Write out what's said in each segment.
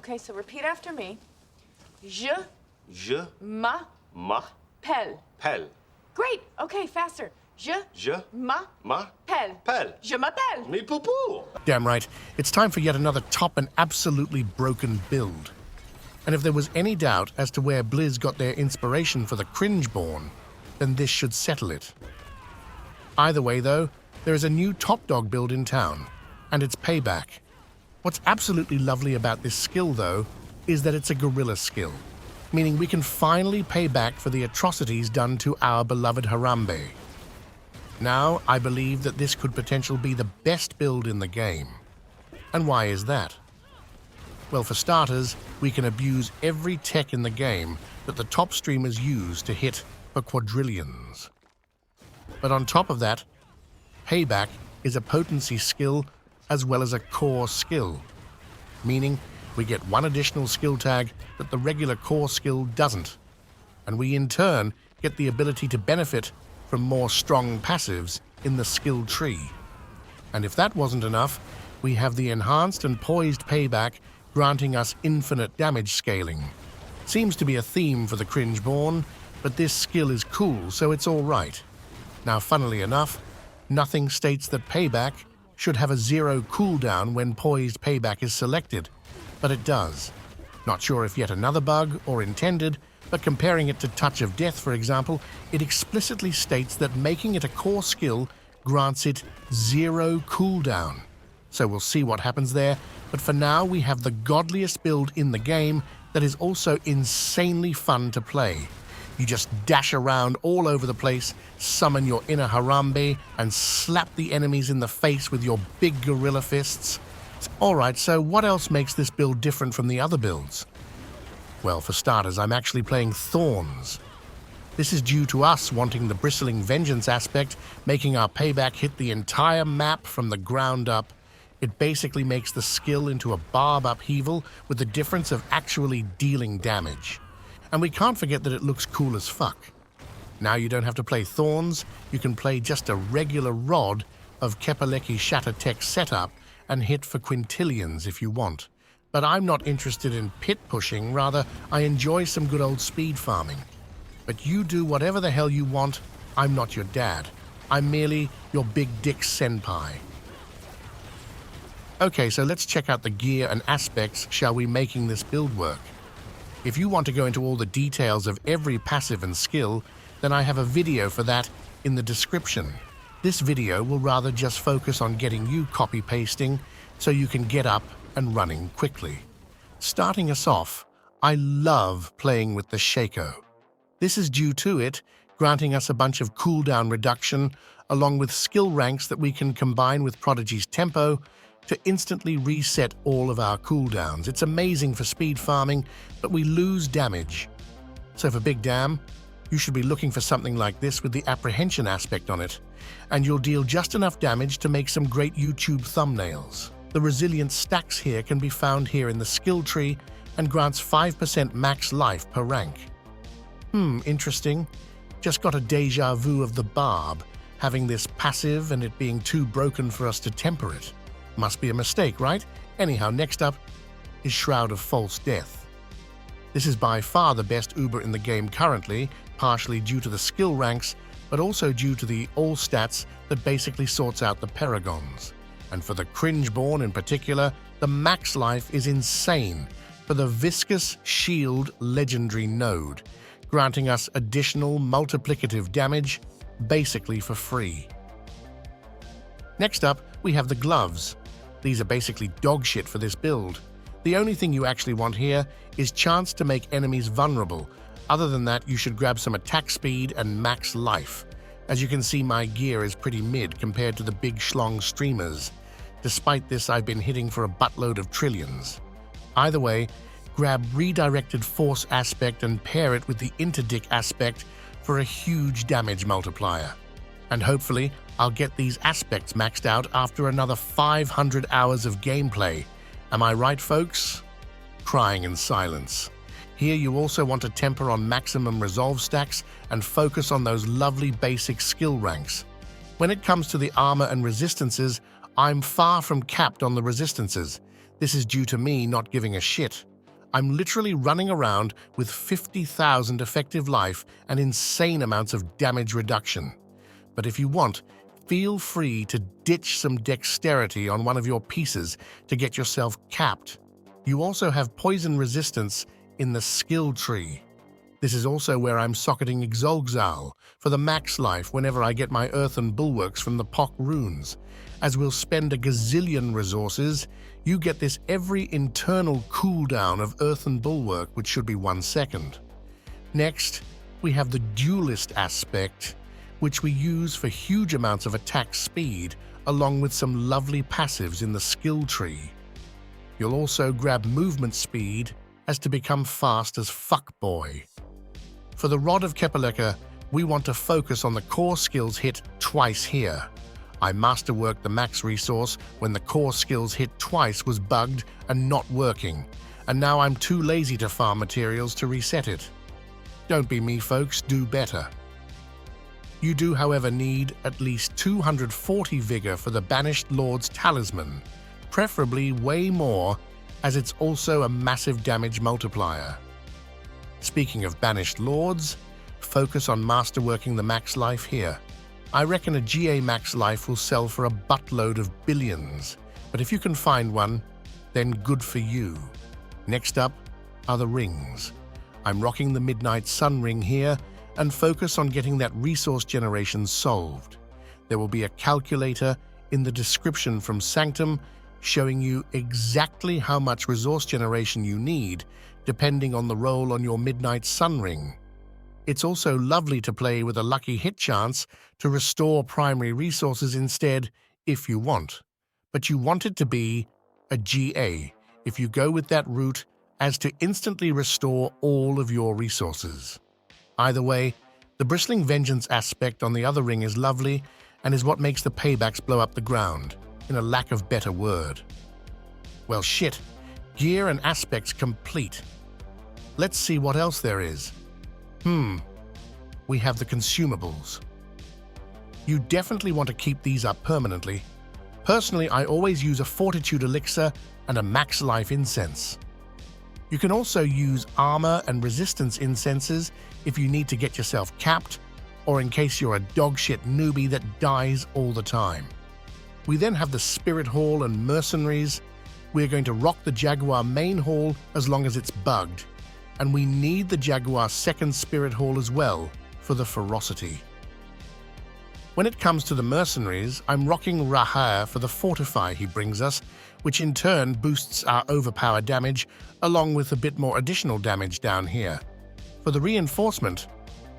Okay, so repeat after me. Je Je m'appelle. m'appelle. Great. Okay, faster. Je m'appelle. m'appelle. Je m'appelle. Me poo-poo. Damn right, it's time for yet another top and absolutely broken build. And if there was any doubt as to where Blizz got their inspiration for the Cringeborn, then this should settle it. Either way though, there is a new top dog build in town, and it's Payback. What's absolutely lovely about this skill though, is that it's a guerrilla skill, meaning we can finally pay back for the atrocities done to our beloved Harambe. Now, I believe that this could potentially be the best build in the game. And why is that? Well, for starters, we can abuse every tech in the game that the top streamers use to hit for quadrillions. But on top of that, Payback is a potency skill as well as a core skill, meaning we get one additional skill tag that the regular core skill doesn't, and we in turn get the ability to benefit from more strong passives in the skill tree. And if that wasn't enough, we have the enhanced and poised Payback granting us infinite damage scaling. Seems to be a theme for the Cringeborn, but this skill is cool, so it's alright. Now, funnily enough, nothing states that Payback should have a 0 cooldown when poised Payback is selected, but it does. Not sure if yet another bug or intended, but comparing it to Touch of Death, for example, it explicitly states that making it a core skill grants it 0 cooldown. So we'll see what happens there, but for now we have the godliest build in the game that is also insanely fun to play. You just dash around all over the place, summon your inner Harambe, and slap the enemies in the face with your big gorilla fists. Alright, so what else makes this build different from the other builds? Well, for starters, I'm actually playing Thorns. This is due to us wanting the bristling vengeance aspect, making our Payback hit the entire map from the ground up. It basically makes the skill into a barb upheaval with the difference of actually dealing damage. And we can't forget that it looks cool as fuck. Now you don't have to play Thorns, you can play just a regular rod of Kepaleki Shatter Tech setup and hit for quintillions if you want. But I'm not interested in pit pushing, rather I enjoy some good old speed farming. But you do whatever the hell you want, I'm not your dad. I'm merely your big dick senpai. Okay, so let's check out the gear and aspects, shall we, making this build work. If you want to go into all the details of every passive and skill, then I have a video for that in the description. This video will rather just focus on getting you copy-pasting so you can get up and running quickly. Starting us off, I love playing with the Shaco. This is due to it granting us a bunch of cooldown reduction along with skill ranks that we can combine with Prodigy's tempo to instantly reset all of our cooldowns. It's amazing for speed farming, but we lose damage. So for Big Damn, you should be looking for something like this with the apprehension aspect on it, and you'll deal just enough damage to make some great YouTube thumbnails. The resilient stacks here can be found here in the skill tree and grants 5% max life per rank. Interesting. Just got a deja vu of the Barb, having this passive and it being too broken for us to temper it. Must be a mistake, right? Anyhow, next up is Shroud of False Death. This is by far the best Uber in the game currently, partially due to the skill ranks, but also due to the all stats that basically sorts out the Paragons. And for the Cringeborn in particular, the max life is insane for the Viscous Shield legendary node, granting us additional multiplicative damage, basically for free. Next up, we have the gloves. These are basically dog shit for this build. The only thing you actually want here is chance to make enemies vulnerable. Other than that, you should grab some attack speed and max life. As you can see, my gear is pretty mid compared to the big schlong streamers. Despite this, I've been hitting for a buttload of trillions. Either way, grab Redirected Force aspect and pair it with the Interdict aspect for a huge damage multiplier. And hopefully, I'll get these aspects maxed out after another 500 hours of gameplay. Am I right, folks? Crying in silence. Here you also want to temper on maximum resolve stacks and focus on those lovely basic skill ranks. When it comes to the armor and resistances, I'm far from capped on the resistances. This is due to me not giving a shit. I'm literally running around with 50,000 effective life and insane amounts of damage reduction. But if you want, feel free to ditch some dexterity on one of your pieces to get yourself capped. You also have poison resistance in the skill tree. This is also where I'm socketing Exolxal for the max life whenever I get my earthen bulwarks from the Pock runes. As we'll spend a gazillion resources, you get this every internal cooldown of earthen bulwark, which should be 1 second. Next, we have the duelist aspect, which we use for huge amounts of attack speed, along with some lovely passives in the skill tree. You'll also grab movement speed as to become fast as fuckboy. For the Rod of Kepaleka, we want to focus on the core skills hit twice here. I masterworked the max resource when the core skills hit twice was bugged and not working, and now I'm too lazy to farm materials to reset it. Don't be me, folks, do better. You do, however, need at least 240 vigor for the Banished Lord's Talisman, preferably way more, as it's also a massive damage multiplier. Speaking of Banished Lords, focus on masterworking the max life here. I reckon a GA max life will sell for a buttload of billions, but if you can find one, then good for you. Next up are the rings. I'm rocking the Midnight Sun ring here and focus on getting that resource generation solved. There will be a calculator in the description from Sanctum showing you exactly how much resource generation you need depending on the roll on your Midnight Sun ring. It's also lovely to play with a lucky hit chance to restore primary resources instead if you want. But you want it to be a GA if you go with that route as to instantly restore all of your resources. Either way, the Bristling Vengeance aspect on the other ring is lovely and is what makes the paybacks blow up the ground, in a lack of better word. Well shit, gear and aspects complete. Let's see what else there is. We have the Consumables. You definitely want to keep these up permanently. Personally, I always use a Fortitude Elixir and a Max Life Incense. You can also use armor and resistance incenses if you need to get yourself capped, or in case you're a dogshit newbie that dies all the time. We then have the Spirit Hall and Mercenaries. We're going to rock the Jaguar main hall as long as it's bugged, and we need the Jaguar second Spirit Hall as well for the ferocity. When it comes to the Mercenaries, I'm rocking Rahar for the Fortify he brings us, which in turn boosts our overpower damage, along with a bit more additional damage down here. For the Reinforcement,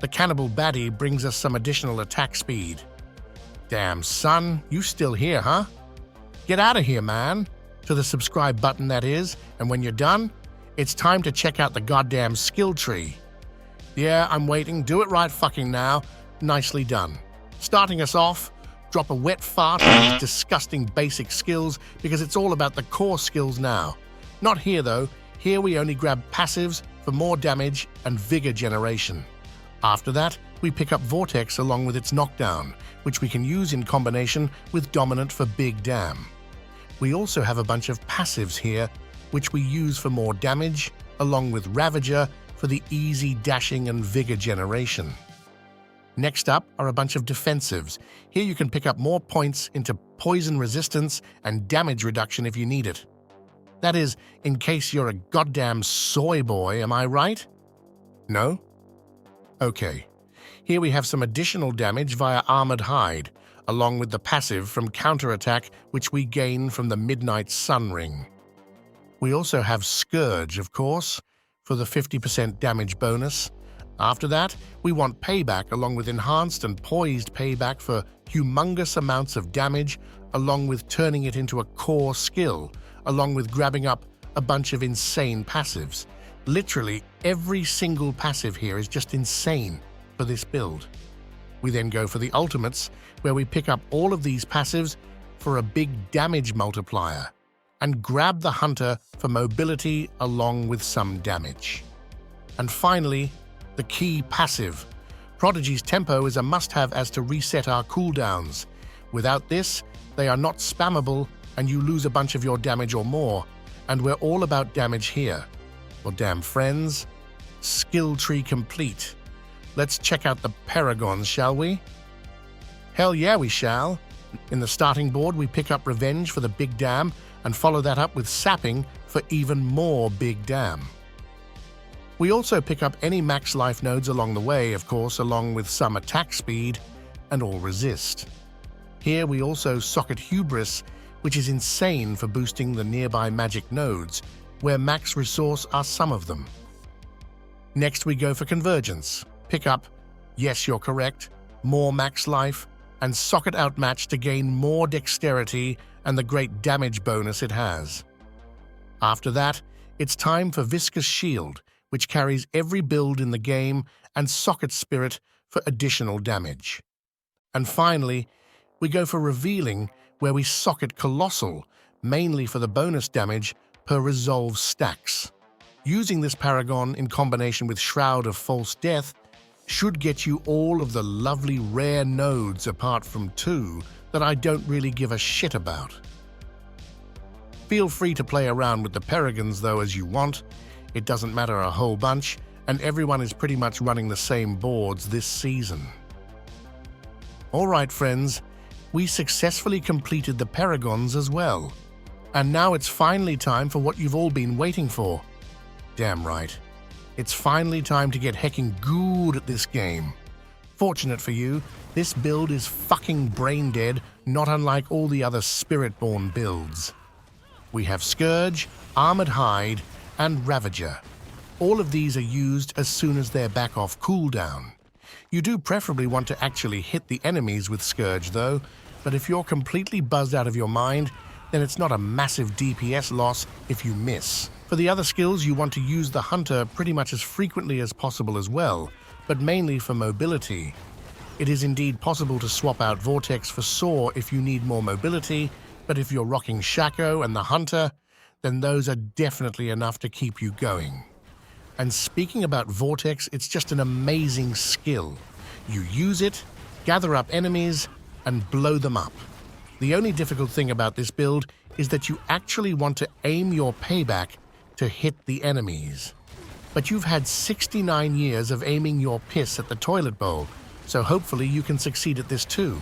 the Cannibal Baddie brings us some additional attack speed. Damn, son, you still here, huh? Get out of here, man. To the subscribe button, that is, and when you're done, it's time to check out the goddamn skill tree. Yeah, I'm waiting. Do it right fucking now. Nicely done. Starting us off, drop a wet fart on these disgusting basic skills because it's all about the core skills now. Not here though. Here we only grab passives for more damage and vigor generation. After that, we pick up Vortex along with its knockdown, which we can use in combination with Dominant for big dam. We also have a bunch of passives here, which we use for more damage, along with Ravager for the easy dashing and vigor generation. Next up are a bunch of defensives. Here you can pick up more points into poison resistance and damage reduction if you need it. That is, in case you're a goddamn soy boy, am I right? No? Okay. Here we have some additional damage via Armored Hide, along with the passive from counterattack which we gain from the Midnight Sun ring. We also have Scourge, of course, for the 50% damage bonus. After that, we want Payback along with Enhanced and Poised Payback for humongous amounts of damage, along with turning it into a core skill, along with grabbing up a bunch of insane passives. Literally, every single passive here is just insane for this build. We then go for the ultimates, where we pick up all of these passives for a big damage multiplier, and grab the Hunter for mobility along with some damage. And finally, the key passive. Prodigy's Tempo is a must-have as to reset our cooldowns. Without this, they are not spammable and you lose a bunch of your damage or more, and we're all about damage here. Well, damn friends, skill tree complete. Let's check out the Paragons, shall we? Hell yeah, we shall. In the starting board, we pick up Revenge for the Big Dam and follow that up with Sapping for even more Big Dam. We also pick up any max life nodes along the way, of course, along with some attack speed and all resist. Here we also socket Hubris, which is insane for boosting the nearby magic nodes, where max resource are some of them. Next we go for Convergence. Pick up, yes you're correct, more max life, and socket Outmatch to gain more dexterity and the great damage bonus it has. After that, it's time for Viscous Shield, which carries every build in the game, and Socket Spirit for additional damage. And finally, we go for Revealing, where we socket Colossal, mainly for the bonus damage per resolve stacks. Using this Paragon in combination with Shroud of False Death should get you all of the lovely rare nodes apart from 2 that I don't really give a shit about. Feel free to play around with the Paragons though as you want. It doesn't matter a whole bunch, and everyone is pretty much running the same boards this season. Alright friends, we successfully completed the Paragons as well. And now it's finally time for what you've all been waiting for. Damn right. It's finally time to get hecking good at this game. Fortunate for you, this build is fucking brain dead, not unlike all the other Spiritborn builds. We have Scourge, Armored Hide, and Ravager. All of these are used as soon as they're back off cooldown. You do preferably want to actually hit the enemies with Scourge though, but if you're completely buzzed out of your mind, then it's not a massive DPS loss if you miss. For the other skills, you want to use the Hunter pretty much as frequently as possible as well, but mainly for mobility. It is indeed possible to swap out Vortex for Saw if you need more mobility, but if you're rocking Shaco and the Hunter, then those are definitely enough to keep you going. And speaking about Vortex, it's just an amazing skill. You use it, gather up enemies, and blow them up. The only difficult thing about this build is that you actually want to aim your Payback to hit the enemies. But you've had 69 years of aiming your piss at the toilet bowl, so hopefully you can succeed at this too.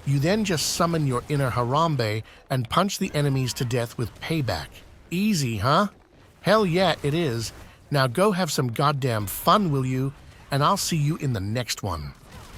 You then just summon your inner Harambe and punch the enemies to death with Payback. Easy, huh? Hell yeah, it is. Now go have some goddamn fun, will you? And I'll see you in the next one.